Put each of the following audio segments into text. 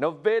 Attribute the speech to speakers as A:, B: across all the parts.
A: 90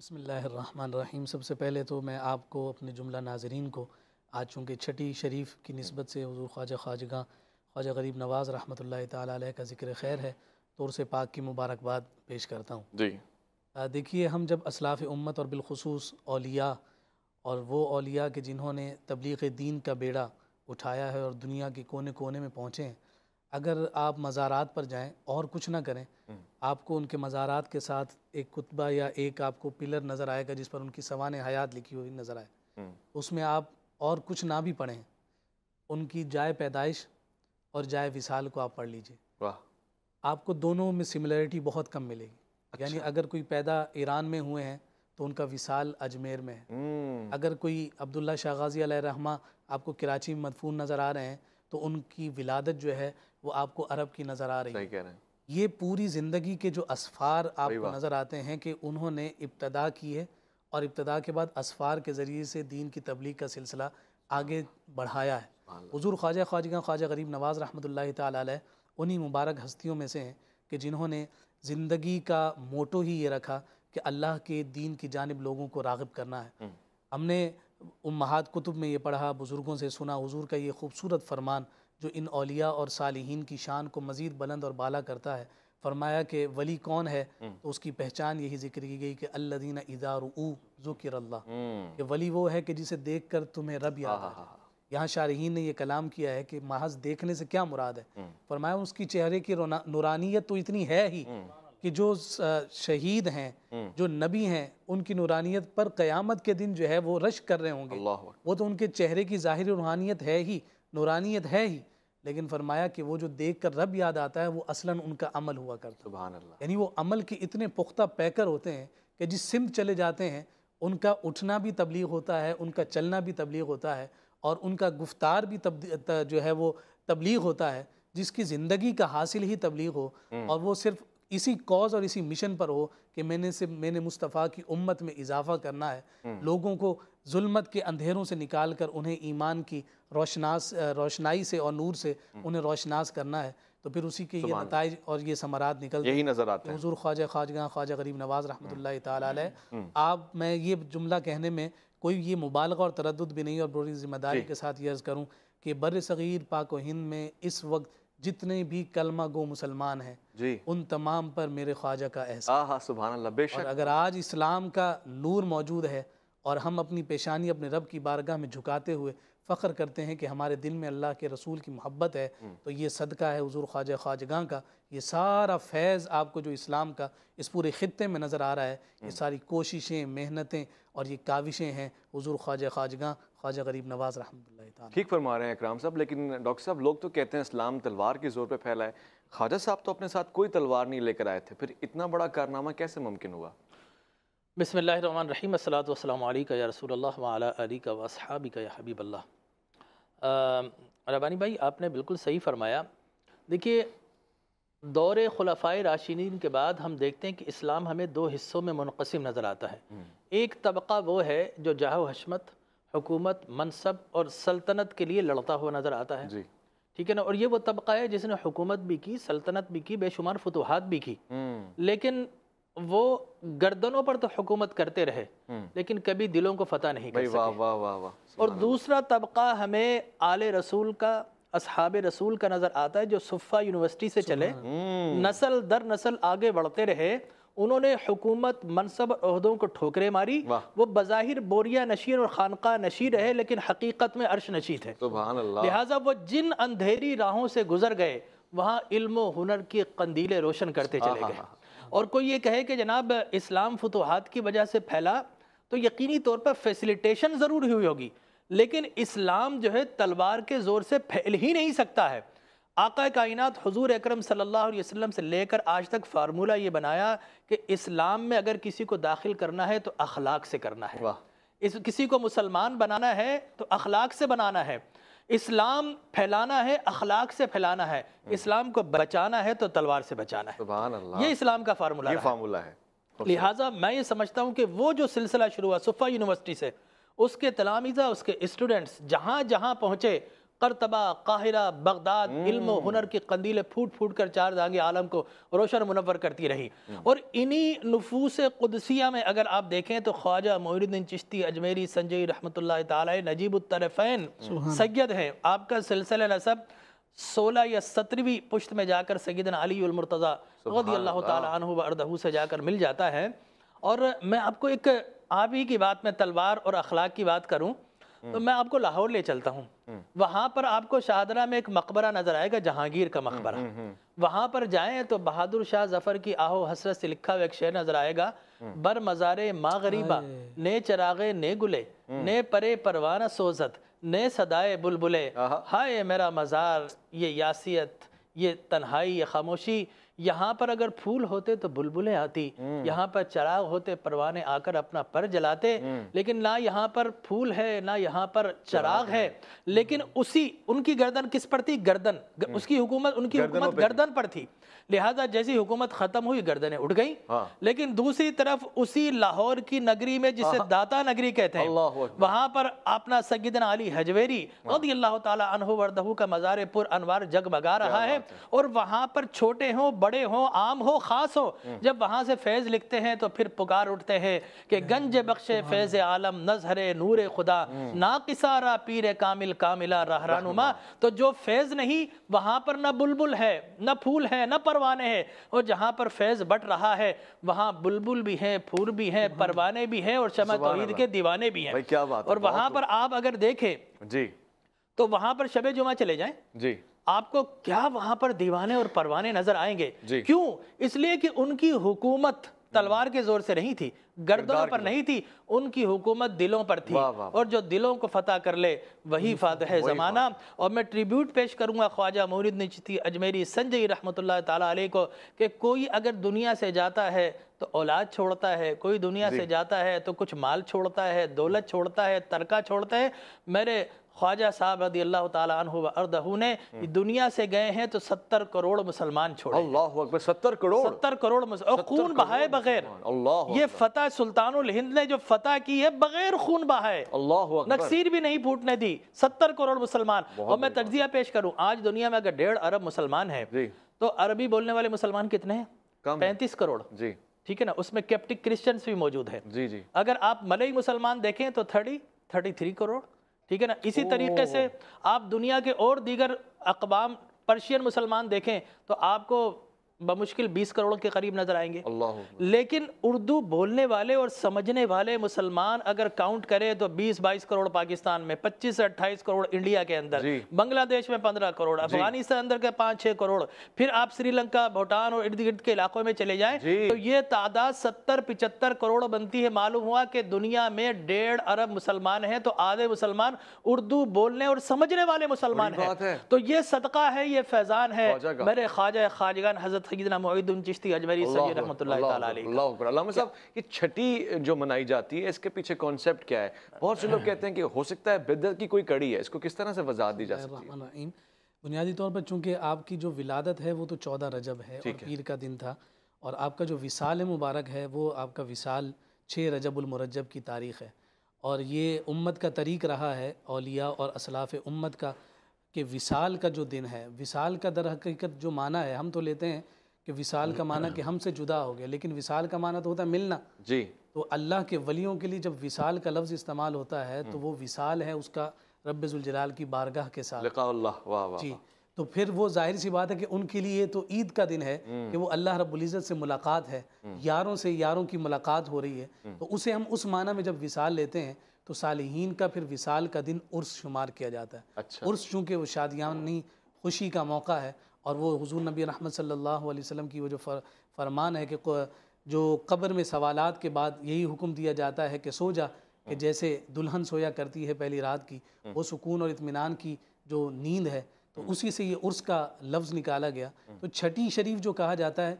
B: بسم اللہ الرحمن الرحیم۔ سب سے پہلے تو میں آپ کو اپنے جملہ ناظرین کو آج چونکہ چھٹی شریف کی نسبت سے حضور خواجہ خواجگاں خواجہ غریب نواز رحمۃ اللہ تعالیٰ علیہ کا ذکر خیر ہے تو عرس پاک کی مبارکباد پیش کرتا ہوں۔
A: جی
B: دیکھیے، ہم جب اسلاف امت اور بالخصوص اولیاء اور وہ اولیاء کہ جنہوں نے تبلیغ دین کا بیڑا اٹھایا ہے اور دنیا کے کونے کونے میں پہنچے ہیں، اگر آپ مزارات پر جائیں اور کچھ نہ کریں، آپ کو ان کے مزارات کے ساتھ ایک کتبہ یا ایک آپ کو پلر نظر آئے گا جس پر ان کی سوانح حیات لکھی ہوئی نظر آئے، اس میں آپ اور کچھ نہ بھی پڑھیں، ان کی جائے پیدائش اور جائے وصال کو آپ پڑھ لیجئے،
A: واہ،
B: آپ کو دونوں میں سملیرٹی بہت کم ملے گی۔ یعنی اگر کوئی پیدا ایران میں ہوئے ہیں تو ان کا وصال اجمیر میں ہے، اگر کوئی عبداللہ شاہ غازی علیہ رحمہ آپ کو کراچی میں مدفون نظر آ رہے ہیں تو ان کی ولادت جو ہے وہ آپ کو عرب کی نظر آ رہی ہے۔
A: صحیح کہہ رہے ہیں۔
B: یہ پوری زندگی کے جو اسفار آپ کو نظر آتے ہیں کہ انہوں نے ابتدا کی ہے اور ابتدا کے بعد اسفار کے ذریعے سے دین کی تبلیغ کا سلسلہ آگے بڑھایا ہے۔ حضور خواجہ خواجگاں خواجہ غریب نواز رحمۃ اللہ تعالیٰ علیہ انہی مبارک ہستیوں میں سے ہیں کہ جنہوں نے زندگی کا موٹو ہی یہ رکھا کہ اللہ کے دین کی جانب لوگوں کو راغب کرنا ہے۔ ہم نے امہات کتب میں یہ پڑھا، بزرگوں سے سنا حضور کا یہ خوبصورت فرمان جو ان اولیاء اور صالحین کی شان کو مزید بلند اور بالا کرتا ہے۔ فرمایا کہ ولی کون ہے تو اس کی پہچان یہی ذکر کی گئی کہ الذین اذا رؤوا ذکر اللہ، کہ ولی وہ ہے کہ جسے دیکھ کر تمہیں رب یاد آ جائے۔ یہاں شارحین نے یہ کلام کیا ہے کہ محض دیکھنے سے کیا مراد ہے؟ فرمایا اس کی چہرے کی نورانیت تو اتنی ہے ہی کہ جو شہید ہیں، جو نبی ہیں، ان کی نورانیت پر قیامت کے دن جو ہے وہ رشک کر رہے ہوں گے۔ وہ تو ان کے چہرے کی ظاہری روحانیت ہے ہی، نورانیت ہے ہی، لیکن فرمایا کہ وہ جو دیکھ کر رب یاد آتا ہے وہ اصلاً ان کا عمل ہوا کرتا ہے۔
A: سبحان اللہ۔
B: یعنی وہ عمل کے اتنے پختہ پیکر ہوتے ہیں کہ جس سمت چلے جاتے ہیں ان کا اٹھنا بھی تبلیغ ہوتا ہے، ان کا چلنا بھی تبلیغ ہوتا ہے، اور ان کا گفتار بھی جو ہے وہ تبلیغ ہوتا ہے۔ جس کی زندگی کا حاصل ہی تبلیغ ہو اور وہ صرف اسی کاز اور اسی مشن پر ہو کہ میں نے مصطفیٰ کی امت میں اضافہ کرنا ہے، لوگوں کو ظلمت کے اندھیروں سے نکال کر انہیں ایمان کی روشنائی سے اور نور سے انہیں روشناس کرنا ہے، تو پھر اسی کے یہ نتائج اور یہ ثمرات نکلتے
A: یہی نظر آتے ہیں۔
B: حضور خواجہ خواجگاں خواجہ غریب نواز رحمۃ اللہ تعالیٰ علیہ میں یہ جملہ کہنے میں کوئی یہ مبالغہ اور تردد بھی نہیں، اور بڑی ذمہ داری کے ساتھ یہ عرض کروں کہ بر صغیر پاک و ہند میں اس وقت جتنے بھی کلمہ گو مسلمان ہیں ان تمام پر میرے خواجہ کا احسان۔
A: سبحان اللہ، بے شک۔
B: اور اگر آج اسلام کا نور موجود ہے اور ہم اپنی پیشانی اپنے رب کی بارگاہ میں جھکاتے ہوئے فخر کرتے ہیں کہ ہمارے دل میں اللہ کے رسول کی محبت ہے، تو یہ صدقہ ہے حضور خواجہ خواجگاں کا۔ یہ سارا فیض آپ کو جو اسلام کا اس پورے خطے میں نظر آ رہا ہے، یہ ساری کوششیں، محنتیں اور یہ کاوشیں ہیں حضور خواجہ خواجگاں خواجہ غریب نواز رحمۃ اللہ تعالیٰ۔
A: ٹھیک فرما رہے ہیں اکرام صاحب، لیکن ڈاکٹر صاحب لوگ تو کہتے ہیں اسلام تلوار کے زور پہ پھیلا ہے، خواجہ صاحب تو اپنے ساتھ کوئی تلوار نہیں لے کر آئے تھے، پھر اتنا بڑا کارنامہ کیسے ممکن ہوا؟
C: بسم اللہ الرحمن الرحیم، الصلاۃ والسلام علیکہ یا رسول اللہ وعلی آلک و اصحابک یا حبیب اللہ۔ ربانی بھائی آپ نے بالکل صحیح فرمایا۔ دیکھیے، دور خلفائے راشدین کے بعد ہم دیکھتے ہیں کہ اسلام ہمیں دو حصوں میں منقسم نظر آتا ہے۔ ایک طبقہ وہ ہے جو جاہ و حشمت، حکومت، منصب اور سلطنت کے لیے لڑتا ہوا نظر آتا ہے، ٹھیک ہے نا، اور یہ وہ طبقہ ہے جس نے حکومت بھی کی، سلطنت بھی کی، بے شمار فتوحات بھی کی، لیکن وہ گردنوں پر تو حکومت کرتے رہے لیکن کبھی دلوں کو فتح نہیں کر سکے۔ اور دوسرا طبقہ ہمیں آل رسول کا، اصحاب رسول کا نظر آتا ہے جو صفہ یونیورسٹی سے چلے، نسل در نسل آگے بڑھتے رہے، انہوں نے حکومت، منصب اور عہدوں کو ٹھوکریں ماری، وہ بظاہر بوریا نشین اور خانقاہ نشین رہے لیکن حقیقت میں عرش نشین تھے۔
A: سبحان اللہ۔
C: لہٰذا وہ جن اندھیری راہوں سے گزر گئے وہاں علم و ہنر کی قندیلیں روشن کرتے چلے گئے۔ اور کوئی یہ کہے کہ جناب اسلام فتوحات کی وجہ سے پھیلا، تو یقینی طور پر فیسیلیٹیشن ضرور ہوئی ہوگی، لیکن اسلام جو ہے تلوار کے زور سے پھیل ہی نہیں سکتا ہے۔ آقا کائنات حضور اکرم صلی اللہ علیہ وسلم سے لے کر آج تک فارمولہ یہ بنایا کہ اسلام میں اگر کسی کو داخل کرنا ہے تو اخلاق سے کرنا ہے، کسی کو مسلمان بنانا ہے تو اخلاق سے بنانا ہے، اسلام پھیلانا ہے اخلاق سے پھیلانا ہے، اسلام کو بچانا ہے تو تلوار سے بچانا ہے۔
A: سبحان اللہ،
C: یہ اسلام کا فارمولہ
A: ہے۔
C: لہٰذا میں یہ سمجھتا ہوں کہ وہ جو سلسلہ شروع ہوا صفہ یونیورسٹی سے، اس کے تلامذہ، اس کے اسٹوڈنٹس جہاں جہاں پہنچے قرطبہ، قاہرہ، بغداد علم و ہنر کی قندیلیں پھوٹ پھوٹ کر چار جہاں عالم کو روشن منور کرتی رہی۔ اور انہی نفوس قدسیہ میں اگر آپ دیکھیں تو خواجہ معین الدین چشتی اجمیری سنجی رحمۃ اللہ تعالی نجیب الطرفین سید ہیں۔ آپ کا سلسلہ نسب 16 یا 17ویں پشت میں جا کر سیدنا علی المرتضیٰ رضی اللہ تعالی عنہ وارضہ سے جا کر مل جاتا ہے۔ اور میں آپ کو ایک آپ ہی کی بات میں تلوار اور اخلاق کی بات کروں تو میں آپ کو لاہور لے چلتا ہوں، وہاں پر آپ کو شاہدرہ میں ایک مقبرہ نظر آئے گا، جہانگیر کا مقبرہ۔ وہاں پر جائیں تو بہادر شاہ ظفر کی آہو حسرت سے لکھا ہوا ایک شعر نظر آئے گا، بر مزارے ماں غریبہ نے چراغے نے گلے نے پرے پروانہ سوزت نے صدائے بلبلے، ہائے میرا مزار یہ یاسیت یہ تنہائی یہ خاموشی، یہاں پر اگر پھول ہوتے تو بلبلیں آتی، یہاں پر چراغ ہوتے پروانے آ کر اپنا پر جلاتے، لیکن نہ یہاں پر پھول ہے نہ یہاں پر چراغ ہے۔ لیکن ان کی گردن کس پر تھی؟ گردن اس کی حکومت، ان کی حکومت گردن پر تھی، لہٰذا جیسی حکومت ختم ہوئی گردنیں اٹھ گئیں۔ لیکن دوسری طرف اسی لاہور کی نگری میں جسے داتا نگری کہتے ہیں، وہاں پر اپنا سیدنا علی حجویری رضی اللہ تعالی عنہ وردہ کا مزار پر انوار جگمگا رہا ہے۔ اور وہاں پر چھوٹے ہوں بڑے ہوں عام ہو خاص ہو، جب وہاں سے فیض لکھتے ہیں تو پھر پکار اٹھتے ہیں کہ گنج بخش فیض عالم نظہر نور خدا ناقصہ را پیر کامل کاملہ رہنما۔ تو جو فیض نہیں وہاں پر نہ بلبل ہے نہ پھول ہے نہ پروانے ہیں، اور جہاں پر فیض بٹ رہا ہے وہاں بلبل بھی ہیں پھول بھی ہیں پروانے بھی ہیں اور شمع توحید کے دیوانے بھی ہیں۔ اور وہاں پر آپ اگر دیکھیں تو وہاں پر شب جمعہ چلے جائیں آپ کو کیا وہاں پر دیوانے اور پروانے نظر آئیں گے۔ کیوں؟ اس لیے کہ ان کی حکومت تلوار کے زور سے نہیں تھی، گردنوں پر نہیں تھی، ان کی حکومت دلوں پر تھی، اور جو دلوں کو فتح کر لے وہی فاتح زمانہ۔ اور میں ٹریبیوٹ پیش کروں گا خواجہ معین الدین چشتی اجمیری سنجی رحمۃ اللہ تعالی علیہ کو کہ کوئی اگر دنیا سے جاتا ہے تو اولاد چھوڑتا ہے، کوئی دنیا سے جاتا ہے تو کچھ مال چھوڑتا ہے، دولت چھوڑتا ہے، ترکہ چھوڑتا ہے۔ میرے خواجہ صاحب رضی اللہ تعالی عنہ وارضہ نے دنیا سے گئے ہیں تو 70 کروڑ مسلمان چھوڑے۔ اللہ اکبر، 70 کروڑ اور خون بہائے بغیر۔ یہ فتح سلطان الہند نے جو فتح کی ہے بغیر خون بہائے، نکسیر بھی نہیں پھوٹنے دی، 70 کروڑ مسلمان۔ اور میں تجزیہ پیش کروں، آج دنیا میں اگر 1.5 ارب مسلمان ہیں تو عربی بولنے والے مسلمان کتنے ہیں؟ 35 کروڑ، ٹھیک ہے نا، اس میں کیپٹک کرسچنز بھی موجود ہیں۔ اگر آپ ملئی مسلمان دیکھیں تو 33 کروڑ، ٹھیک ہے نا۔ اسی طریقے سے آپ دنیا کے اور دیگر اقوام پرشین مسلمان دیکھیں تو آپ کو بمشکل 20 کروڑ کے قریب نظر آئیں گے۔ لیکن اردو بولنے والے اور سمجھنے والے مسلمان اگر کاؤنٹ کرے تو 20-22 کروڑ پاکستان میں، 25 سے 28 کروڑ انڈیا کے اندر، بنگلہ دیش میں 15 کروڑ، افغانستان اندر کے 5-6 کروڑ، پھر آپ سری لنکا بھوٹان اور ارد گرد کے علاقوں میں چلے جائیں تو یہ تعداد 70-75 کروڑ بنتی ہے۔ معلوم ہوا کہ دنیا میں 1.5 ارب مسلمان ہیں تو آدھے مسلمان اردو بولنے اور سمجھنے والے مسلمان ہیں۔ تو یہ صدقہ ہے، یہ فیضان ہے میرے خواجہ خواجگان حضرت سیدنا معین الدین چشتی اجمیری سید رحمۃ اللہ تعالی علیہ۔ اللہ اکبر۔ علامہ صاحب، یہ چھٹی جو منائی جاتی ہے اس کے پیچھے کانسیپٹ کیا ہے؟ بہت سے لوگ کہتے ہیں کہ ہو سکتا ہے بدعت کی کوئی کڑی ہے، اس کو کس طرح سے وضاحت دی جا سکتی ہے؟
B: بنیادی طور پر چونکہ آپ کی جو ولادت ہے وہ تو 14 رجب ہے اور پیر کا دن تھا، اور آپ کا جو وصال مبارک ہے وہ آپ کا وصال 6 رجب المرجب کی تاریخ ہے، اور یہ امت کا طریق رہا ہے اولیاء اور اسلاف امت کا کہ وصال کا جو دن ہے، وصال کا در حقیقت جو معنی ہے، ہم تو لیتے ہیں کہ وصال کا معنی کہ ہم سے جدا ہو گیا، لیکن وصال کا معنی تو ہوتا ہے ملنا۔ تو اللہ کے ولیوں کے لیے جب وصال کا لفظ استعمال ہوتا ہے تو وہ وصال ہے اس کا رب ذوالجلال کی بارگاہ کے ساتھ، لقاء اللہ۔ جی، تو پھر وہ ظاہر سی بات ہے کہ ان کے لیے تو عید کا دن ہے کہ وہ اللہ رب العزت سے ملاقات ہے، یاروں سے یاروں کی ملاقات ہو رہی ہے، تو اسے ہم اس معنی میں جب وصال لیتے ہیں تو صالحین کا پھر وصال کا دن عرس شمار کیا جاتا ہے۔ عرس چونکہ وہ شادیانی خوشی کا موقع ہے، اور وہ حضور نبی رحمت صلی اللہ علیہ وسلم کی وہ جو فرمان ہے کہ جو قبر میں سوالات کے بعد یہی حکم دیا جاتا ہے کہ سو جا، کہ جیسے دلہن سویا کرتی ہے پہلی رات کی، وہ سکون اور اطمینان کی جو نیند ہے، تو اسی سے یہ عرس کا لفظ نکالا گیا۔ تو چھٹی شریف جو کہا جاتا ہے،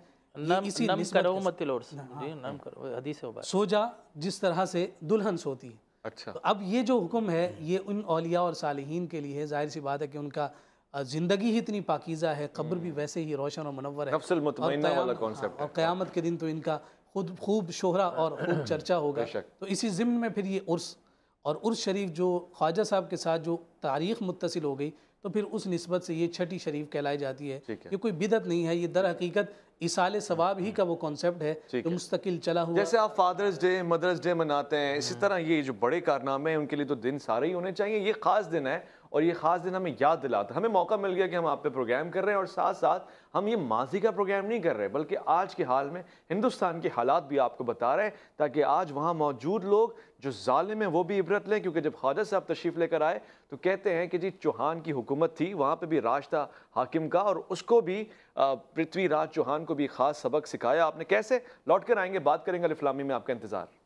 B: سو جا جس طرح سے دلہن سوتی ہے۔ تو اب یہ جو حکم ہے یہ ان اولیاء اور صالحین کے لیے ہے، ظاہر سی بات ہے کہ ان کا زندگی ہی اتنی پاکیزہ ہے، قبر بھی ویسے ہی روشن اور منور ہے،
A: نفس المطمئنہ والا کانسیپٹ ہے،
B: اور قیامت کے دن تو ان کا خود خوب شہرہ اور خوب چرچا ہوگا۔ تو اسی ضمن میں پھر یہ عرس، اور عرس شریف جو خواجہ صاحب کے ساتھ جو تاریخ متصل ہو گئی تو پھر اس نسبت سے یہ چھٹی شریف کہلائی جاتی ہے. یہ کوئی بدعت نہیں ہے، یہ در حقیقت ایصال ثواب ہی کا وہ کانسیپٹ ہے جو مستقل چلا ہوا.
A: جیسے آپ فادرز ڈے، مدرز ڈے مناتے ہیں، اسی طرح یہ جو بڑے کارنامے ہیں ان کے لیے تو دن سارے ہی ہونے چاہیے. یہ خاص دن ہے اور یہ خاص دن ہمیں یاد دلاتا ہے. ہمیں موقع مل گیا کہ ہم آپ پہ پروگرام کر رہے ہیں اور ساتھ ساتھ ہم یہ ماضی کا پروگرام نہیں کر رہے بلکہ آج کے حال میں ہندوستان کے حالات بھی آپ کو بتا رہے ہیں تاکہ آج وہاں موجود لوگ جو ظالم ہیں وہ بھی عبرت لیں. کیونکہ جب خواجہ صاحب تشریف لے کر آئے تو کہتے ہیں کہ جی چوہان کی حکومت تھی، وہاں پہ بھی راج تھا حاکم کا، اور اس کو بھی پرتھوی راج چوہان کو بھی خاص سبق سکھایا آپ نے. کیسے لوٹ کر آئیں گے، بات کریں گے الف لام میم میں، آپ کا انتظار.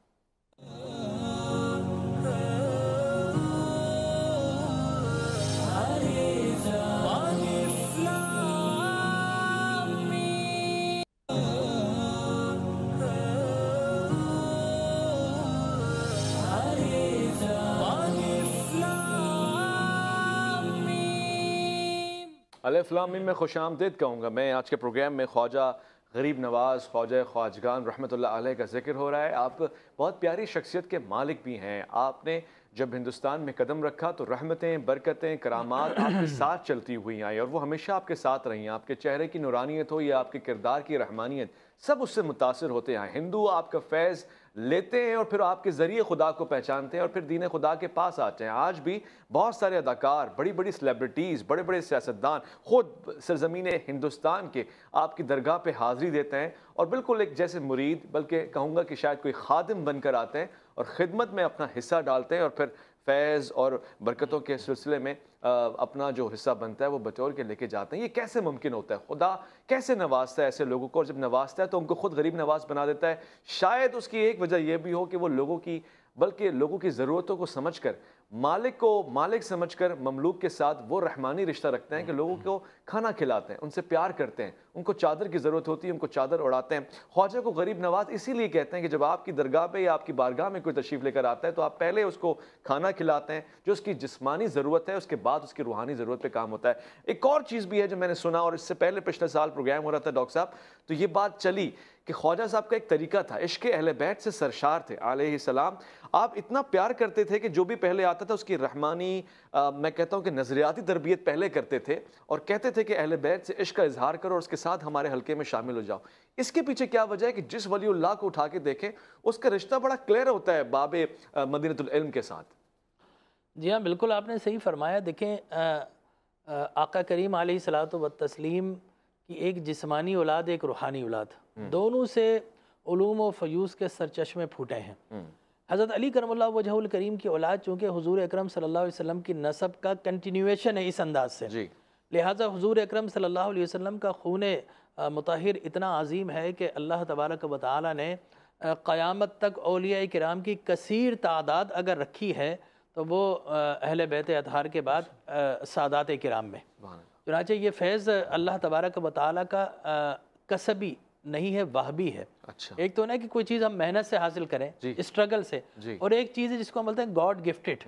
A: الف لام میم میں خوش آمدید کہوں گا. میں آج کے پروگرام میں خواجہ غریب نواز، خواجہ خواجگان رحمۃ اللہ علیہ کا ذکر ہو رہا ہے. آپ بہت پیاری شخصیت کے مالک بھی ہیں. آپ نے جب ہندوستان میں قدم رکھا تو رحمتیں، برکتیں، کرامات آپ کے ساتھ چلتی ہوئی آئیں اور وہ ہمیشہ آپ کے ساتھ رہی ہیں. آپ کے چہرے کی نورانیت ہو یا آپ کے کردار کی رحمانیت، سب اس سے متاثر ہوتے ہیں. ہندو آپ کا فیض لیتے ہیں اور پھر آپ کے ذریعے خدا کو پہچانتے ہیں اور پھر دین خدا کے پاس آتے ہیں. آج بھی بہت سارے اداکار، بڑی بڑی سیلیبریٹیز، بڑے بڑے سیاستدان خود سرزمین ہندوستان کے آپ کی درگاہ پہ حاضری دیتے ہیں اور بالکل ایک جیسے مرید، بلکہ کہوں گا کہ شاید کوئی خادم بن کر آتے ہیں اور خدمت میں اپنا حصہ ڈالتے ہیں اور پھر فیض اور برکتوں کے سلسلے میں اپنا جو حصہ بنتا ہے وہ بچور کے لے کے جاتے ہیں. یہ کیسے ممکن ہوتا ہے؟ خدا کیسے نوازتا ہے ایسے لوگوں کو، اور جب نوازتا ہے تو ان کو خود غریب نواز بنا دیتا ہے. شاید اس کی ایک وجہ یہ بھی ہو کہ وہ لوگوں کی ضرورتوں کو سمجھ کر، مالک کو مالک سمجھ کر مملوک کے ساتھ وہ رحمانی رشتہ رکھتے ہیں کہ لوگوں کو کھانا کھلاتے ہیں، ان سے پیار کرتے ہیں، ان کو چادر کی ضرورت ہوتی ہے ان کو چادر اڑاتے ہیں. خواجہ کو غریب نواز اسی لیے کہتے ہیں کہ جب آپ کی درگاہ پہ یا آپ کی بارگاہ میں کوئی تشریف لے کر آتا ہے تو آپ پہلے اس کو کھانا کھلاتے ہیں جو اس کی جسمانی ضرورت ہے، اس کے بعد اس کی روحانی ضرورت پہ کام ہوتا ہے. ایک اور چیز بھی ہے جو میں نے سنا، اور اس سے پہلے پچھلے سال پروگرام ہو رہا تھا ڈاکٹر صاحب، تو یہ بات چلی کہ خواجہ صاحب کا ایک طریقہ تھا، عشق اہل بیت سے سرشار تھے علیہ السلام. آپ اتنا پیار کرتے تھے کہ جو بھی پہلے آتا تھا اس کی رحمانی، میں کہتا ہوں کہ نظریاتی تربیت پہلے کرتے تھے اور کہتے تھے کہ اہل بیت سے عشق کا اظہار کرو اور اس کے ساتھ ہمارے حلقے میں شامل ہو جاؤ. اس کے پیچھے کیا وجہ ہے کہ جس ولی اللہ کو اٹھا کے دیکھیں اس کا رشتہ بڑا کلیئر ہوتا ہے باب مدینۃ العلم کے ساتھ؟
C: جی ہاں، بالکل آپ نے صحیح فرمایا. دیکھیں آقا کریم علیہ الصلوۃ والتسلیم کی ایک جسمانی اولاد، ایک روحانی اولاد، دونوں سے علوم و فیوز کے سرچشمے پھوٹے ہیں. حضرت علی کرم اللہ وجہ الکریم کی اولاد چونکہ حضور اکرم صلی اللہ علیہ وسلم کی نسب کا کنٹینیویشن ہے اس انداز سے، لہٰذا حضور اکرم صلی اللہ علیہ وسلم کا خون مطہر اتنا عظیم ہے کہ اللہ تبارک و تعالی نے قیامت تک اولیاء کرام کی کثیر تعداد اگر رکھی ہے تو وہ اہل بیت اطہار کے بعد سادات کرام میں. چنانچہ یہ فیض اللہ تبارک و تعالی کا کسبی نہیں ہے، وہبی ہے. ایک تو نا کہ کوئی چیز ہم محنت سے حاصل کریں، اسٹرگل سے، اور ایک چیز ہے جس کو ہم بولتے ہیں گاڈ گفٹڈ.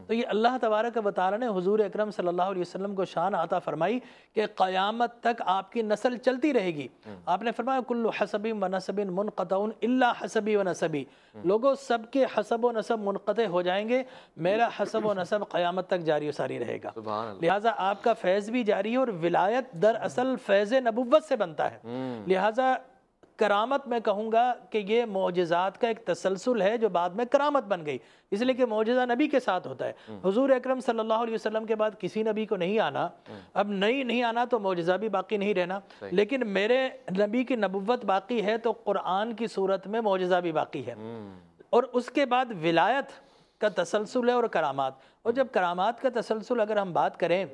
C: تو یہ اللہ تبارک و تعالی نے حضور اکرم صلی اللہ علیہ وسلم کو شان عطا فرمائی کہ قیامت تک آپ کی نسل چلتی رہے گی. آپ نے فرمایا کل حسب و نسب منقطع الا حسبی و نسبی، لوگوں سب کے حسب و نسب منقطع ہو جائیں گے، میرا حسب و نسب قیامت تک جاری و ساری رہے گا. لہٰذا آپ کا فیض بھی جاری ہے اور ولایت دراصل فیض نبوت سے بنتا ہے. لہٰذا کرامت میں کہوں گا کہ یہ معجزات کا ایک تسلسل ہے جو بعد میں کرامت بن گئی، اس لیے کہ معجزہ نبی کے ساتھ ہوتا ہے. حضور اکرم صلی اللہ علیہ وسلم کے بعد کسی نبی کو نہیں آنا، اب نہیں آنا تو معجزہ بھی باقی نہیں رہنا، لیکن میرے نبی کی نبوت باقی ہے تو قرآن کی صورت میں معجزہ بھی باقی ہے. اور اس کے بعد ولایت کا تسلسل ہے اور کرامات. اور جب کرامات کا تسلسل اگر ہم بات کریں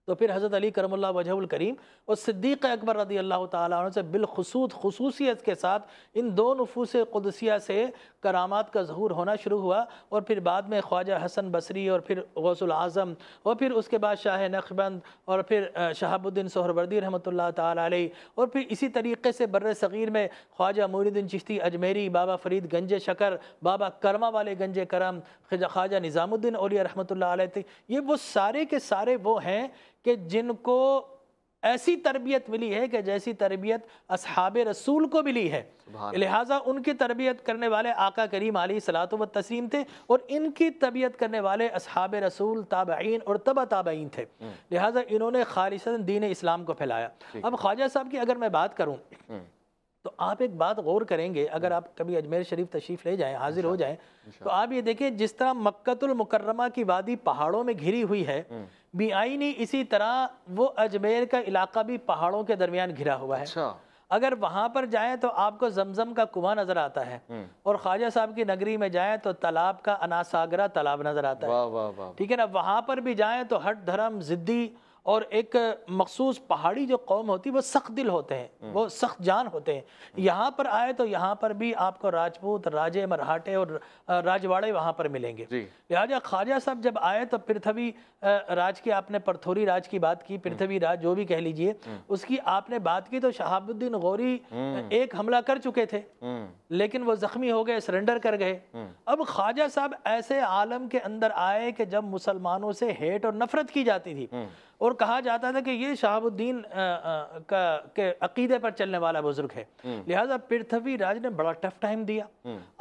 C: تو پھر حضرت علی کرم اللہ وجہ الکریم اور صدیق اکبر رضی اللہ تعالیٰ عنہ سے بالخصوص خصوصیت کے ساتھ ان دو نفوس قدسیہ سے کرامات کا ظہور ہونا شروع ہوا. اور پھر بعد میں خواجہ حسن بصری اور پھر غوث العظم اور پھر اس کے بعد شاہ نقشبند اور پھر شہاب الدین سہروردی رحمۃ اللہ تعالیٰ علیہ، اور پھر اسی طریقے سے بر صغیر میں خواجہ معین الدین چشتی اجمیری، بابا فرید گنج شکر، بابا کرما والے گنج کرم، خواجہ نظام الدین اولیاء رحمۃ اللہ علیہ. یہ وہ سارے کے سارے وہ ہیں کہ جن کو ایسی تربیت ملی ہے کہ جیسی تربیت اصحاب رسول کو ملی ہے، لہٰذا ان کی تربیت کرنے والے آقا کریم علیہ الصلوۃ والتسلیم تھے، اور ان کی تربیت کرنے والے اصحاب رسول تابعین اور تبع تابعین تھے، لہٰذا انہوں نے خالصاً دین اسلام کو پھیلایا۔ اب خواجہ صاحب کی اگر میں بات کروں تو آپ ایک بات غور کریں گے، اگر آپ کبھی اجمیر شریف تشریف لے جائیں، حاضر ہو جائیں، تو آپ یہ دیکھیں جس طرح مکۃ المکرمہ کی وادی پہاڑوں میں گھری ہوئی ہے، بی آئینی اسی طرح وہ اجمیر کا علاقہ بھی پہاڑوں کے درمیان گھرا ہوا ہے۔ اگر وہاں پر جائیں تو آپ کو زمزم کا کنواں نظر آتا ہے، اور خواجہ صاحب کی نگری میں جائیں تو تالاب کا اناساگرا تالاب نظر آتا ہے، ٹھیک ہے نا۔ وہاں پر بھی جائیں تو ہٹ دھرم زدی اور ایک مخصوص پہاڑی جو قوم ہوتی ہے وہ سخت دل ہوتے ہیں، وہ سخت جان ہوتے ہیں۔ یہاں پر آئے تو یہاں پر بھی آپ کو راجپوت، راجے، مرہاٹے اور راجواڑے وہاں پر ملیں گے۔ لہٰذا خواجہ صاحب جب آئے تو پرتھوی راج کی آپ نے پرتھوری راج کی بات کی، پرتھوی راج جو بھی کہہ لیجئے، اس کی آپ نے بات کی، تو شہاب الدین غوری ایک حملہ کر چکے تھے لیکن وہ زخمی ہو گئے، سرنڈر کر گئے۔ اب خواجہ صاحب ایسے عالم کے اندر آئے کہ جب مسلمانوں سے ہیٹ اور نفرت کی جاتی تھی اور کہا جاتا تھا کہ یہ شہاب الدین کے عقیدے پر چلنے والا بزرگ ہے، لہٰذا پرتھوی راج نے بڑا ٹف ٹائم دیا۔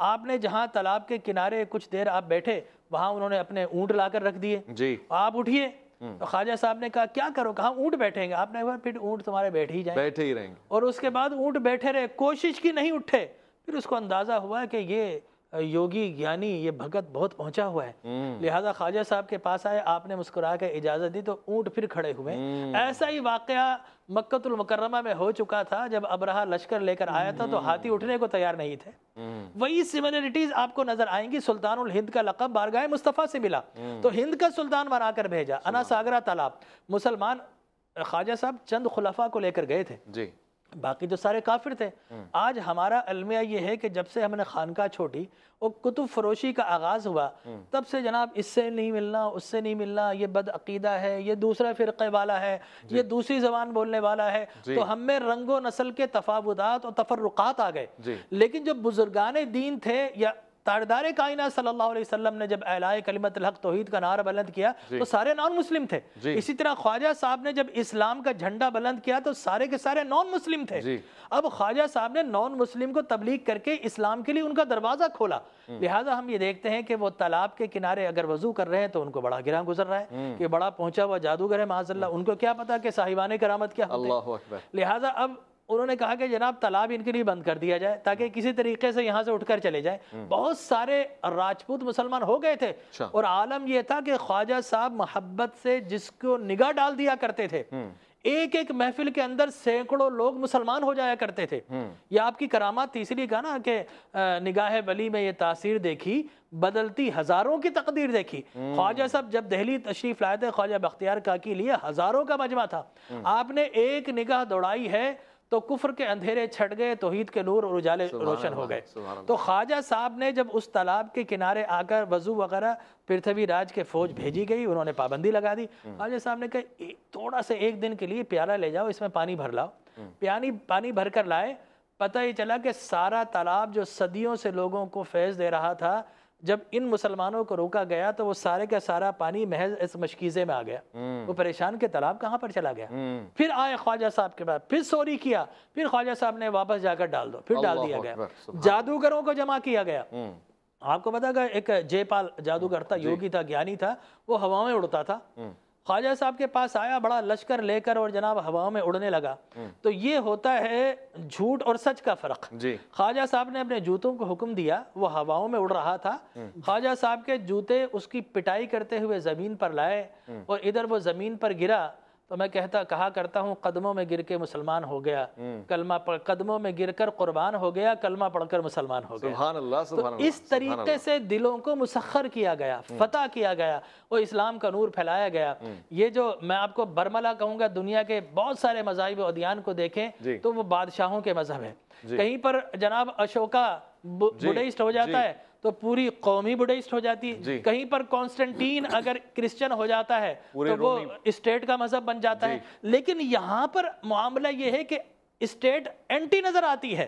C: آپ نے جہاں تالاب کے کنارے کچھ دیر آپ بیٹھے، وہاں انہوں نے اپنے اونٹ لا کر رکھ دیے، آپ اٹھیے، تو خواجہ صاحب نے کہا کیا کرو، کہا اونٹ بیٹھیں گے، آپ نے کہا پھر اونٹ تمہارے بیٹھ ہی جائیں،
A: بیٹھے ہی رہیں گے،
C: اور اس کے بعد اونٹ بیٹھے رہے، کوشش کی نہیں اٹھے، پھر اس کو اندازہ ہوا کہ یہ یوگی یعنی یہ بھگت بہت پہنچا ہوا ہے، لہٰذا خواجہ صاحب کے پاس آئے، آپ نے مسکرا کے اجازت دی تو اونٹ پھر کھڑے ہوئے۔ ایسا ہی واقعہ مکۃ المکرمہ میں ہو چکا تھا، جب ابرہہ لشکر لے کر آیا تھا تو ہاتھی اٹھنے کو تیار نہیں تھے۔ وہی سملرٹیز آپ کو نظر آئیں گی، سلطان الہند کا لقب بارگاہ مصطفیٰ سے ملا تو ہند کا سلطان بنا کر بھیجا، اناساگرا تالاب۔ مسلمان خواجہ صاحب چند خلفاء کو لے کر گئے تھے، باقی جو سارے کافر تھے۔ آج ہمارا المیہ یہ ہے کہ جب سے ہم نے خانقاہ چھوڑی اور کتب فروشی کا آغاز ہوا، تب سے جناب اس سے نہیں ملنا، اس سے نہیں ملنا، یہ بد عقیدہ ہے، یہ دوسرے فرقے والا ہے، یہ دوسری زبان بولنے والا ہے، تو ہم میں رنگ و نسل کے تفاوتات اور تفرقات آ گئے۔ لیکن جو بزرگان دین تھے یا تاجدار کائنات صلی اللہ علیہ وسلم نے جب اعلاء کلمت الحق توحید کا نعرہ بلند کیا تو سارے نان مسلم تھے۔ اسی طرح خواجہ صاحب نے جب اسلام کا جھنڈا بلند کیا تو سارے کے سارے نان مسلم تھے۔ اب خواجہ صاحب نے نان مسلم کو تبلیغ کر کے اسلام کے لیے ان کا دروازہ کھولا، لہٰذا ہم یہ دیکھتے ہیں کہ وہ تالاب کے کنارے اگر وضو کر رہے ہیں تو ان کو بڑا گراں گزر رہا ہے کہ بڑا پہنچا ہوا جادوگر ہے معاذ اللہ، ان کو کیا پتا کہ صاحبان کرامت کیا ہوتے ہیں۔ لہٰذا اب انہوں نے کہا کہ جناب تالاب ان کے لیے بند کر دیا جائے تاکہ کسی طریقے سے یہاں سے اٹھ کر چلے جائیں۔ بہت سارے راجپوت مسلمان ہو گئے تھے، اور عالم یہ تھا کہ خواجہ صاحب محبت سے جس کو نگاہ ڈال دیا کرتے تھے، ایک ایک محفل کے اندر سینکڑوں لوگ مسلمان ہو جایا کرتے تھے۔ یہ آپ کی کرامات تیسری کا نا کہ نگاہ ولی میں یہ تاثیر دیکھی، بدلتی ہزاروں کی تقدیر دیکھی۔ خواجہ صاحب جب دہلی تشریف لائے تھے، خواجہ بختیار کاکی لیے ہزاروں کا مجمع تھا، آپ نے ایک نگاہ دوڑائی ہے تو کفر کے اندھیرے چھٹ گئے، توحید کے نور اور اجالے روشن ہو گئے۔ تو خواجہ صاحب نے جب اس تالاب کے کنارے آ کر وضو وغیرہ، پرتھوی راج کے فوج بھیجی گئی، انہوں نے پابندی لگا دی۔ خواجہ صاحب نے کہا تھوڑا سے ایک دن کے لیے پیالہ لے جاؤ، اس میں پانی بھر لاؤ۔ پانی بھر کر لائے، پتہ ہی چلا کہ سارا تالاب جو صدیوں سے لوگوں کو فیض دے رہا تھا، جب ان مسلمانوں کو روکا گیا تو وہ سارے کا سارا پانی محض اس مشکیزے میں آ گیا۔ وہ پریشان کہ تالاب کہاں پر چلا گیا۔ پھر آئے خواجہ صاحب کے بعد، پھر سوری کیا، پھر خواجہ صاحب نے واپس جا کر ڈال دو، پھر ڈال دیا گیا۔ جادوگروں کو جمع کیا گیا۔ آپ کو پتا کہ ایک جے پال جادوگر تھا، یوگی تھا، گیانی تھا، وہ ہواؤں میں اڑتا تھا۔ خواجہ صاحب کے پاس آیا بڑا لشکر لے کر اور جناب ہواؤں میں اڑنے لگا۔ تو یہ ہوتا ہے جھوٹ اور سچ کا فرق۔ خواجہ صاحب نے اپنے جوتوں کو حکم دیا، وہ ہواؤں میں اڑ رہا تھا، خواجہ صاحب کے جوتے اس کی پٹائی کرتے ہوئے زمین پر لائے اور ادھر وہ زمین پر گرا تو میں کہا کرتا ہوں قدموں میں گر کے مسلمان ہو گیا، کلمہ پڑھ قدموں میں گر کر قربان ہو گیا، کلمہ پڑھ کر مسلمان ہو گیا۔
A: سبحان اللہ، سبحان اللہ۔
C: اس طریقے سے دلوں کو مسخر کیا گیا، فتح کیا گیا اور اسلام کا نور پھیلایا گیا۔ یہ جو میں آپ کو برملا کہوں گا، دنیا کے بہت سارے مذاہب و ادیان کو دیکھیں تو وہ بادشاہوں کے مذہب ہے۔ کہیں پر جناب اشوکا بڈھئسٹ ہو جاتا ہے تو پوری قوم ہی بڈھئسٹ ہو جاتی ہے، کہیں پر کانسٹنٹین اگر کرسچن ہو جاتا ہے تو وہ اسٹیٹ کا مذہب بن جاتا ہے۔ لیکن یہاں پر معاملہ یہ ہے کہ اسٹیٹ اینٹی نظر آتی ہے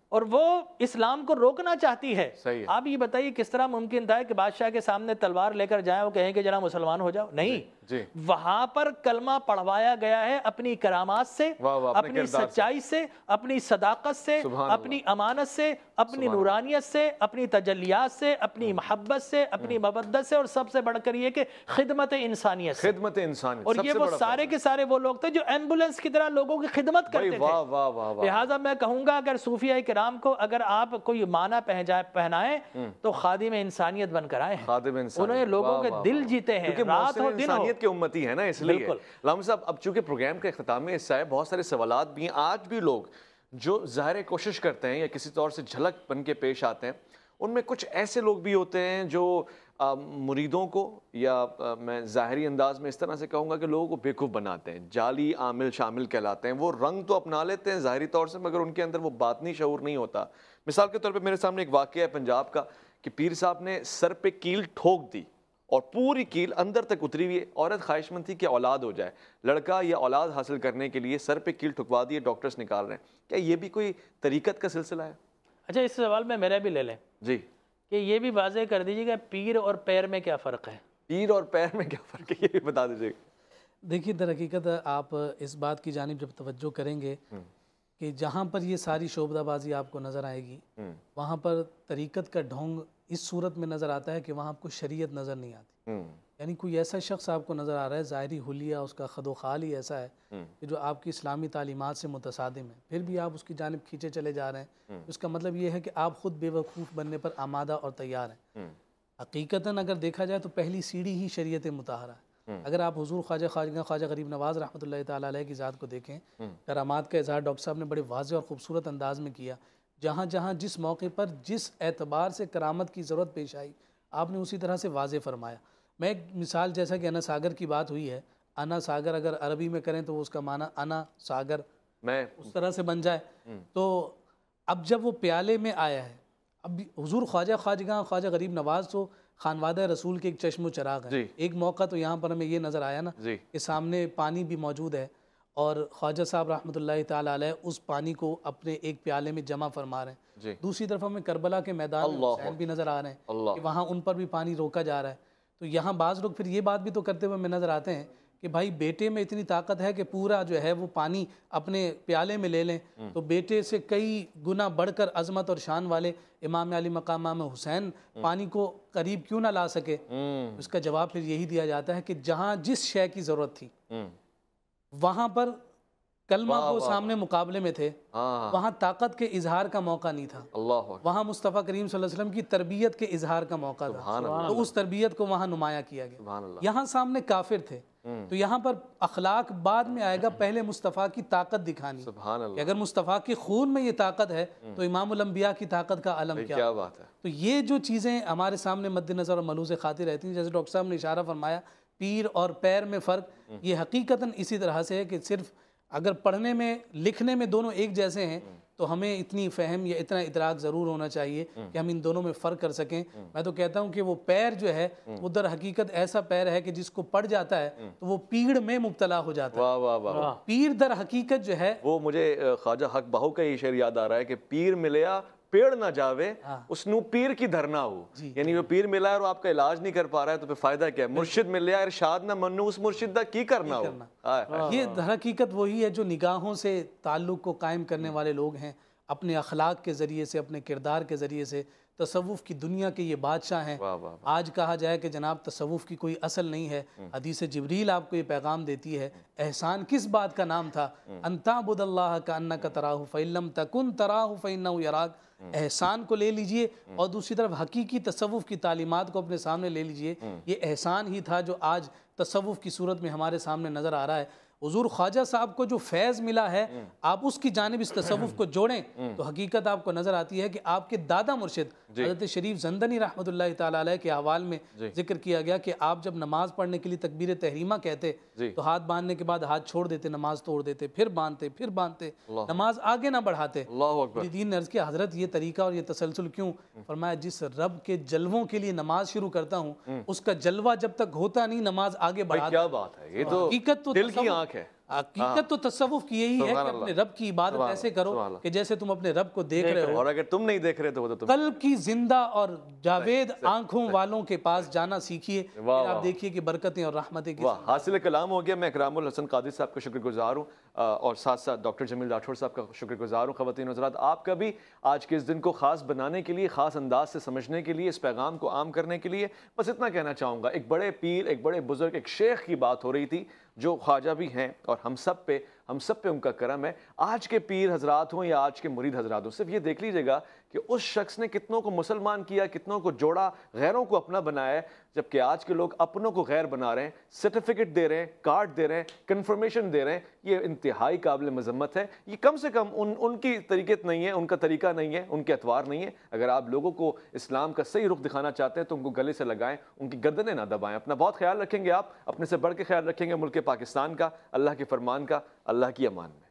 C: اور وہ اسلام کو روکنا چاہتی ہے۔ آپ یہ بتائیے کس طرح ممکن تھا کہ بادشاہ کے سامنے تلوار لے کر جائیں، وہ کہیں کہ جناب مسلمان ہو جاؤ؟ نہیں، وہاں پر کلمہ پڑھوایا گیا ہے اپنی کرامات سے، اپنی سچائی سے، اپنی صداقت سے، اپنی امانت سے، اپنی نورانیت سے، اپنی تجلیات سے، اپنی محبت سے، اپنی مودت سے، اور سب سے بڑھ کر یہ کہ خدمت انسانیت سے۔
A: خدمت انسانیت،
C: اور یہ وہ سارے کے سارے وہ لوگ تھے جو ایمبولینس کی طرح لوگوں کی خدمت کرتے تھے۔ لہٰذا میں کہوں گا اگر صوفیہ کرام کو اگر آپ کوئی معنی پہنائیں تو خادم انسانیت بن کر آئے ہیں، انہوں نے لوگوں کے دل جیتے ہیں، رات ہو دن ہو۔
A: انسانیت کے امتی ہے نا، اس لیے علامہ صاحب اب چونکہ پروگرام کے اختتامی حصہ ہے، بہت سارے سوالات بھی ہیں، آج بھی لوگ جو ظاہر کوشش کرتے ہیں یا کسی طور سے جھلک بن کے پیش آتے ہیں، ان میں کچھ ایسے لوگ بھی ہوتے ہیں جو مریدوں کو یا میں ظاہری انداز میں اس طرح سے کہوں گا کہ لوگوں کو بیوقوف بناتے ہیں، جعلی عامل شامل کہلاتے ہیں، وہ رنگ تو اپنا لیتے ہیں ظاہری طور سے مگر ان کے اندر وہ باطنی شعور نہیں ہوتا۔ مثال کے طور پہ میرے سامنے ایک واقعہ ہے پنجاب کا کہ پیر صاحب نے سر پہ کیل ٹھوک دی اور پوری کیل اندر تک اتری ہوئی ہے، عورت خواہش مند تھی کہ اولاد ہو جائے، لڑکا یا اولاد حاصل کرنے کے لیے سر پہ کیل ٹھکوا دی، ڈاکٹرز نکال رہے ہیں، کیا یہ بھی کوئی طریقت کا سلسلہ ہے؟
C: اچھا اس سوال میں میرا بھی لے لیں
A: جی،
C: کہ یہ بھی واضح کر دیجیے کہ پیر اور پیر میں کیا فرق ہے؟
A: پیر اور پیر میں کیا فرق ہے یہ بھی بتا دیجیے۔
B: دیکھیے در حقیقت آپ اس بات کی جانب جب توجہ کریں گے کہ جہاں پر یہ ساری شعبدہ بازی آپ کو نظر آئے گی وہاں پر طریقت کا ڈھونگ اس صورت میں نظر آتا ہے کہ وہاں آپ کو شریعت نظر نہیں آتی، یعنی کوئی ایسا شخص آپ کو نظر آ رہا ہے ظاہری حلیہ اس کا خد و خال ہی ایسا ہے کہ جو آپ کی اسلامی تعلیمات سے متصادم ہے، پھر بھی آپ اس کی جانب کھینچے چلے جا رہے ہیں، اس کا مطلب یہ ہے کہ آپ خود بے وقوف بننے پر آمادہ اور تیار ہیں۔ حقیقتاً اگر دیکھا جائے تو پہلی سیڑھی ہی شریعت مطہرہ ہے۔ اگر آپ حضور خواجہ غریب نواز رحمۃ اللہ تعالیٰ علیہ کی ذات کو دیکھیں، کرامات کا اظہار ڈاکٹر صاحب نے بڑے واضح اور خوبصورت انداز میں کیا، جہاں جہاں جس موقع پر جس اعتبار سے کرامت کی ضرورت پیش آئی آپ نے اسی طرح سے واضح فرمایا۔ میں ایک مثال جیسا کہ انا ساگر کی بات ہوئی ہے، انا ساگر اگر عربی میں کریں تو اس کا معنی انا ساگر میں اس طرح سے بن جائے، تو اب جب وہ پیالے میں آیا ہے، اب حضور خواجہ غریب نواز تو خانوادہ رسول کے ایک چشم و چراغ ہے۔ ایک موقع تو یہاں پر ہمیں یہ نظر آیا نا کہ سامنے پانی بھی موجود ہے اور خواجہ صاحب رحمۃ اللہ تعالیٰ علیہ اس پانی کو اپنے ایک پیالے میں جمع فرما رہے ہیں، دوسری طرف ہمیں کربلا کے میدان میں حسین بھی نظر آ رہے ہیں کہ وہاں ان پر بھی پانی روکا جا رہا ہے۔ تو یہاں بعض لوگ پھر یہ بات بھی تو کرتے ہوئے ہمیں نظر آتے ہیں کہ بھائی بیٹے میں اتنی طاقت ہے کہ پورا جو ہے وہ پانی اپنے پیالے میں لے لیں، تو بیٹے سے کئی گنا بڑھ کر عظمت اور شان والے امام علی مقام امام حسین پانی کو قریب کیوں نہ لا سکے؟ اس کا جواب پھر یہی دیا جاتا ہے کہ جہاں جس شے کی ضرورت تھی وہاں پر کلمہ کو سامنے مقابلے میں تھے، وہاں طاقت کے اظہار کا موقع نہیں تھا، وہاں مصطفیٰ کریم صلی اللہ علیہ وسلم کی تربیت کے اظہار کا موقع تھا، تو اس تربیت کو وہاں نمایاں کیا گیا۔ یہاں سامنے کافر تھے تو یہاں پر اخلاق بعد میں آئے گا، پہلے مصطفیٰ کی طاقت دکھانی کہ اگر مصطفیٰ کے خون میں یہ طاقت ہے تو امام الانبیاء کی طاقت کا علم کیا بات ہے۔ تو یہ جو چیزیں ہمارے سامنے مد نظر اور ملحوظ خاطر رہتی ہیں، جیسے ڈاکٹر صاحب نے اشارہ فرمایا پیر اور پیر میں فرق، یہ حقیقتاً اسی طرح سے ہے کہ صرف اگر پڑھنے میں لکھنے میں دونوں ایک جیسے ہیں تو ہمیں اتنی فہم یا اتنا ادراک ضرور ہونا چاہیے کہ ہم ان دونوں میں فرق کر سکیں۔ میں تو کہتا ہوں کہ وہ پیر جو ہے وہ در حقیقت ایسا پیر ہے کہ جس کو پڑ جاتا ہے تو وہ پیڑ میں مبتلا ہو جاتا ہے۔ پیر در حقیقت جو ہے وہ
A: مجھے خواجہ حق بہو کا یہ شعر یاد آ رہا ہے کہ پیر ملیا پیڑ نہ جاوے اس نو پیر کی دھرنا ہو، یعنی وہ پیر ملا ہے اور آپ کا علاج نہیں کر پا رہا ہے تو پھر فائدہ کیا ہے؟ مرشد مل لیا ارشاد نہ منو اس مرشد دا کی کرنا ہو۔
B: یہ در حقیقت وہی ہے جو نگاہوں سے تعلق کو قائم کرنے والے لوگ ہیں، اپنے اخلاق کے ذریعے سے، اپنے کردار کے ذریعے سے تصوف کی دنیا کے یہ بادشاہ ہیں۔ آج کہا جائے کہ جناب تصوف کی کوئی اصل نہیں ہے، حدیث جبریل آپ کو یہ پیغام دیتی ہے، احسان کس بات کا نام تھا؟ ان تعبد اللہ کانک تراہ فإن لم تکن تراہ فإنہ یراک۔ احسان کو لے لیجئے اور دوسری طرف حقیقی تصوف کی تعلیمات کو اپنے سامنے لے لیجئے، یہ احسان ہی تھا جو آج تصوف کی صورت میں ہمارے سامنے نظر آ رہا ہے۔ حضور خواجہ صاحب کو جو فیض ملا ہے آپ اس کی جانب اس تصوف کو جوڑیں تو حقیقت آپ کو نظر آتی ہے کہ آپ کے دادا مرشد حضرت شریف زندنی رحمۃ اللہ تعالیٰ علیہ کے احوال میں ذکر کیا گیا کہ آپ جب نماز پڑھنے کے لیے تکبیر تحریمہ کہتے تو ہاتھ باندھنے کے بعد ہاتھ چھوڑ دیتے، نماز توڑ دیتے، پھر باندھتے، نماز آگے نہ بڑھاتے۔ مریدین نے عرض کیا حضرت یہ طریقہ اور یہ تسلسل کیوں؟ فرمایا جس رب کے جلووں کے لیے نماز شروع کرتا ہوں اس کا جلوہ جب تک ہوتا نہیں نماز آگے بڑھاتا۔
A: کیا بات ہے، یہ تو
B: حقیقت تو
A: دل کی آنکھ ہے۔
B: حقیقت تو تصوف کی یہی ہے کہ اپنے رب کی عبادت ایسے کرو کہ جیسے تم اپنے رب کو دیکھ رہے ہو،
A: اور اگر تم نہیں دیکھ رہے تو وہ تو تم
B: کل کی زندہ اور جاوید آنکھوں والوں کے پاس جانا سیکھیے، پھر آپ دیکھیے کہ برکتیں اور رحمتیں کس
A: حاصل کلام ہو گیا۔ میں اکرام الحسن قادری صاحب کا شکر گزار ہوں اور ساتھ ساتھ ڈاکٹر جمیل راٹھور صاحب کا شکر گزار ہوں۔ خواتین و حضرات، آپ کا بھی آج کے اس دن کو خاص بنانے کے لیے، خاص انداز سے سمجھنے کے لیے، اس پیغام کو عام کرنے کے لیے بس اتنا کہنا چاہوں گا، ایک بڑے پیر، ایک بڑے بزرگ، ایک شیخ کی بات ہو رہی تھی جو خواجہ بھی ہیں اور ہم سب پہ ان کا کرم ہے۔ آج کے پیر حضرات ہوں یا آج کے مرید حضرات ہوں، صرف یہ دیکھ لیجئے گا کہ اس شخص نے کتنوں کو مسلمان کیا، کتنوں کو جوڑا، غیروں کو اپنا بنایا ہے، جبکہ آج کے لوگ اپنوں کو غیر بنا رہے ہیں، سرٹیفکیٹ دے رہے ہیں، کارڈ دے رہے ہیں، کنفرمیشن دے رہے ہیں۔ یہ انتہائی قابل مذمت ہے۔ یہ کم سے کم ان کی طریقت نہیں ہے، ان کا طریقہ نہیں ہے، ان کے اطوار نہیں ہے۔ اگر آپ لوگوں کو اسلام کا صحیح رخ دکھانا چاہتے ہیں تو ان کو گلے سے لگائیں، ان کی گردنیں نہ دبائیں۔ اپنا بہت خیال رکھیں گے، آپ اپنے سے بڑھ کے خیال رکھیں گے ملک پاکستان کا، اللہ کے فرمان کا، اللہ کی امان میں۔